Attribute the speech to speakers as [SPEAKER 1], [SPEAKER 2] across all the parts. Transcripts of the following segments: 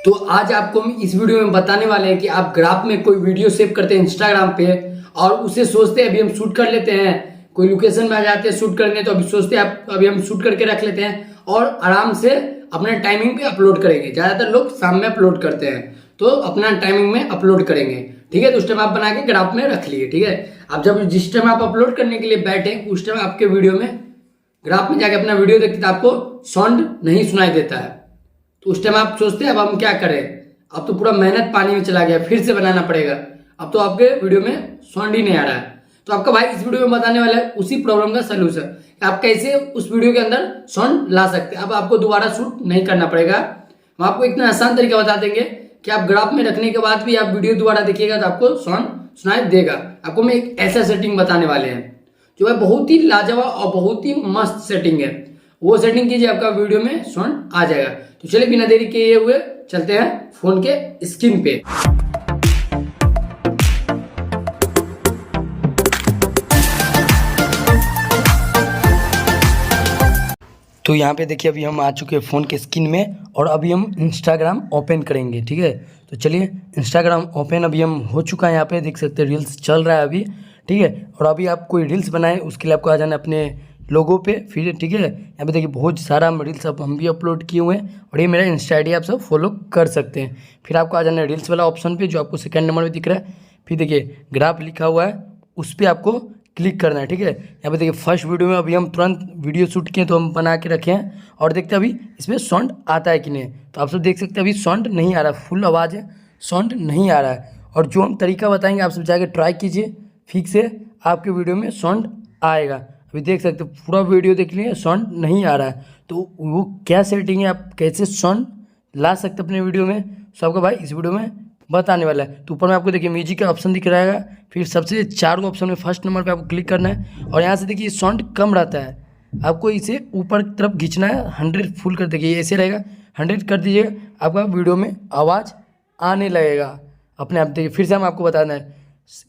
[SPEAKER 1] तो आज आपको हम इस वीडियो में बताने वाले हैं कि आप ग्राफ में कोई वीडियो सेव करते हैं इंस्टाग्राम पे और उसे सोचते हैं अभी हम शूट कर लेते हैं, कोई लोकेशन में आ जाते हैं शूट करने, तो अभी सोचते हैं अभी हम शूट करके रख लेते हैं और आराम से अपने टाइमिंग पे अपलोड करेंगे। ज्यादातर लोग शाम में अपलोड करते हैं, तो अपना टाइमिंग में अपलोड करेंगे, ठीक है। तो उस टाइम आप बना के ग्राफ में रख लिए, ठीक है। अब जब जिस टाइम आप अपलोड करने के लिए बैठे उस टाइम आपके वीडियो में ग्राफ में जाके अपना वीडियो देखते तो आपको साउंड नहीं सुनाई देता है। तो उस टाइम आप सोचते हैं अब हम क्या करें, अब तो पूरा मेहनत पानी में चला गया, फिर से बनाना पड़ेगा, अब तो आपके वीडियो में साउंड ही नहीं आ रहा है। तो आपका भाई इस वीडियो में बताने वाला है उसी प्रॉब्लम का सलूशन, आप कैसे उस वीडियो के अंदर साउंड ला सकते हैं। अब आपको दोबारा शूट नहीं करना पड़ेगा, हम आपको इतना आसान तरीका बता देंगे कि आप ग्राफ में रखने के बाद भी आप वीडियो दोबारा देखिएगा तो आपको साउंड सुनाई देगा। आपको मैं एक ऐसा सेटिंग बताने वाले हैं जो है बहुत ही लाजवाब और बहुत ही मस्त सेटिंग है। वो सेटिंग कीजिए, आपका वीडियो में साउंड आ जाएगा। तो चलिए बिना देरी के ये हुए चलते हैं फोन के स्क्रीन पे। तो यहाँ पे देखिए अभी हम आ चुके हैं फ़ोन के स्क्रीन में और अभी हम इंस्टाग्राम ओपन करेंगे, ठीक है। तो चलिए इंस्टाग्राम ओपन अभी हम हो चुका है, यहाँ पे देख सकते हैं रील्स चल रहा है अभी, ठीक है। और अभी आप कोई रील्स बनाएं उसके लिए आपको आ जाना अपने लोगों पे, फिर ठीक है। यहाँ पे देखिए बहुत सारा रील्स अब हम भी अपलोड किए हुए हैं और ये मेरा इंस्टा आईडी आप सब फॉलो कर सकते हैं। फिर आपको आ जाना है रील्स वाला ऑप्शन पे जो आपको सेकंड नंबर पे दिख रहा है, फिर देखिए ग्राफ लिखा हुआ है उस पर आपको क्लिक करना है, ठीक है। यहाँ पे देखिए फर्स्ट वीडियो में अभी हम तुरंत वीडियो शूट किए तो हम बना के रखे हैं और देखते हैं अभी इसमें साउंड आता है कि नहीं। तो आप सब देख सकते हैं अभी साउंड नहीं आ रहा है, फुल आवाज़ है, साउंड नहीं आ रहा है। और जो हम तरीका बताएंगे आप सब जाके ट्राई कीजिए, ठीक से आपके वीडियो में साउंड आएगा। अभी देख सकते हो पूरा वीडियो देख लिए साउंड नहीं आ रहा है, तो वो क्या सेटिंग है, आप कैसे साउंड ला सकते अपने वीडियो में, सो आपका भाई इस वीडियो में बताने वाला है। तो ऊपर में आपको देखिए म्यूजिक का ऑप्शन दिख रहा है, फिर सबसे चारों ऑप्शन में फर्स्ट नंबर पे आपको क्लिक करना है और यहाँ से देखिए साउंड कम रहता है, आपको इसे ऊपर की तरफ खींचना है, 100 फुल कर देखिए ऐसे रहेगा, 100 कर दीजिएगा, आपका वीडियो में आवाज़ आने लगेगा अपने आप। देखिए फिर से हम आपको बताना है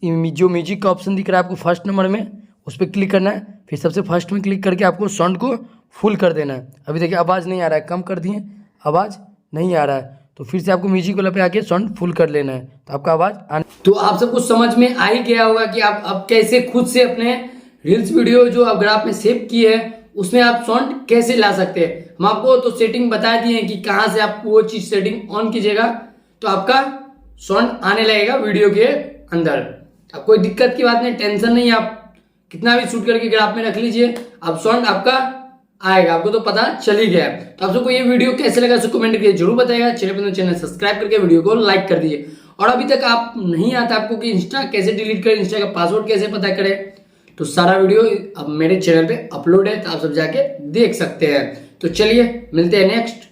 [SPEAKER 1] जो म्यूजिक का ऑप्शन दिख रहा है आपको फर्स्ट नंबर में उस पर क्लिक करना है, फिर सबसे फर्स्ट में क्लिक करके आपको साउंड को फुल कर देना है। अभी देखिए आवाज़ नहीं आ रहा है, कम कर दिए, आवाज़ नहीं आ रहा है, तो फिर से आपको म्यूजिक वाला पे आके साउंड फुल कर लेना है, तो आपका आवाज़ आने। तो आप सबको समझ में आ ही गया होगा कि आप अब कैसे खुद से अपने रील्स वीडियो जो आप ग्राफ में सेव किए हैं उसमें आप साउंड कैसे ला सकते हैं। हम आपको तो सेटिंग बता दिए हैं कि कहाँ से आप वो चीज़ सेटिंग ऑन कीजिएगा तो आपका साउंड आने लगेगा वीडियो के अंदर। अब कोई दिक्कत की बात नहीं, टेंशन नहीं, आप कितना भी शूट करके ग्राफ में रख लीजिए, अब साउंड आपका आएगा, आपको तो पता चल ही गया। तो आप सबको ये वीडियो कैसे लगा सो कमेंट करके जरूर बताइएगा। चैनल सब्सक्राइब करके वीडियो को लाइक कर दीजिए। और अभी तक आप नहीं आता आपको कि इंस्टा कैसे डिलीट करें, इंस्टा का पासवर्ड कैसे पता करें, तो सारा वीडियो अब मेरे चैनल पे अपलोड है, तो आप सब जाके देख सकते हैं। तो चलिए मिलते हैं नेक्स्ट